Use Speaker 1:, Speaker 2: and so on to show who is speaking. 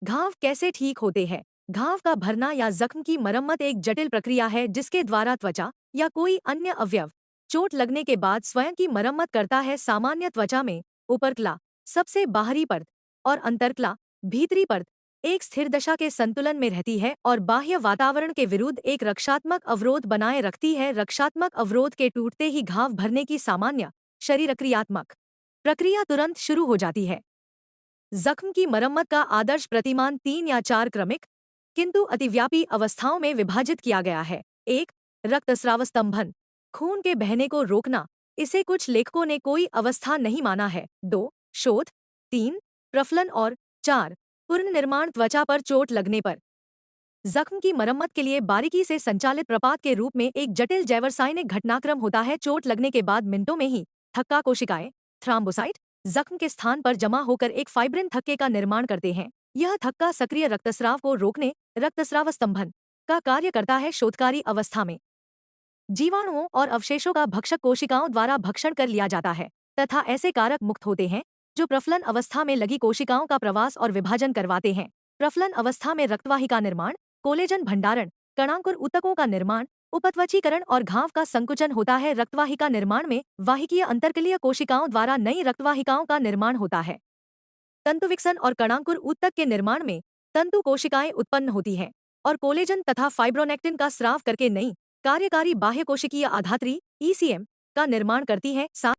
Speaker 1: घाव कैसे ठीक होते हैं? घाव का भरना या जख्म की मरम्मत एक जटिल प्रक्रिया है जिसके द्वारा त्वचा या कोई अन्य अवयव चोट लगने के बाद स्वयं की मरम्मत करता है। सामान्य त्वचा में ऊपरकला, सबसे बाहरी परत, और अंतरकला, भीतरी परत, एक स्थिर दशा के संतुलन में रहती है और बाह्य वातावरण के विरुद्ध एक रक्षात्मक अवरोध बनाए रखती है। रक्षात्मक अवरोध के टूटते ही घाव भरने की सामान्य शरीरक्रियात्मक प्रक्रिया तुरंत शुरू हो जाती है। जख्म की मरम्मत का आदर्श प्रतिमान 3 या 4 क्रमिक किंतु अतिव्यापी अवस्थाओं में विभाजित किया गया है। 1. रक्तस्राव स्तंभन, खून के बहने को रोकना, इसे कुछ लेखकों ने कोई अवस्था नहीं माना है। 2. शोथ। 3. प्रफलन और 4. पुनर्निर्माण, त्वचा पर चोट लगने पर जख्म की मरम्मत के लिए बारीकी से संचालित प्रपात के रूप में एक जटिल जैवरासायनिक घटनाक्रम होता है। चोट लगने के बाद मिनटों में ही थक्का कोशिकाएं, थ्राम्बोसाइट, जख्म के स्थान पर जमा होकर एक फाइब्रिन थक्के का निर्माण करते हैं। यह थक्का सक्रिय रक्तस्राव को रोकने, रक्तस्राव स्तंभन, का कार्य करता है। शोधकारी अवस्था में जीवाणुओं और अवशेषों का भक्षक कोशिकाओं द्वारा भक्षण कर लिया जाता है तथा ऐसे कारक मुक्त होते हैं जो प्रफलन अवस्था में लगी कोशिकाओं का प्रवास और विभाजन करवाते हैं। प्रफलन अवस्था में रक्तवाहिका निर्माण, कोलेजन भंडारण, कणांकुर ऊतकों का निर्माण, उपत्वचीकरण और घाव का संकुचन होता है। रक्तवाहिका निर्माण में वाहिकीय अंतरकलीय कोशिकाओं द्वारा नई रक्तवाहिकाओं का निर्माण होता है। तंतुविकसन और कणांकुर ऊतक के निर्माण में तंतु कोशिकाएं उत्पन्न होती हैं और कोलेजन तथा फाइब्रोनेक्टिन का स्राव करके नई कार्यकारी बाह्य कोशिकीय आधात्री (ईसीएम) का निर्माण करती हैं।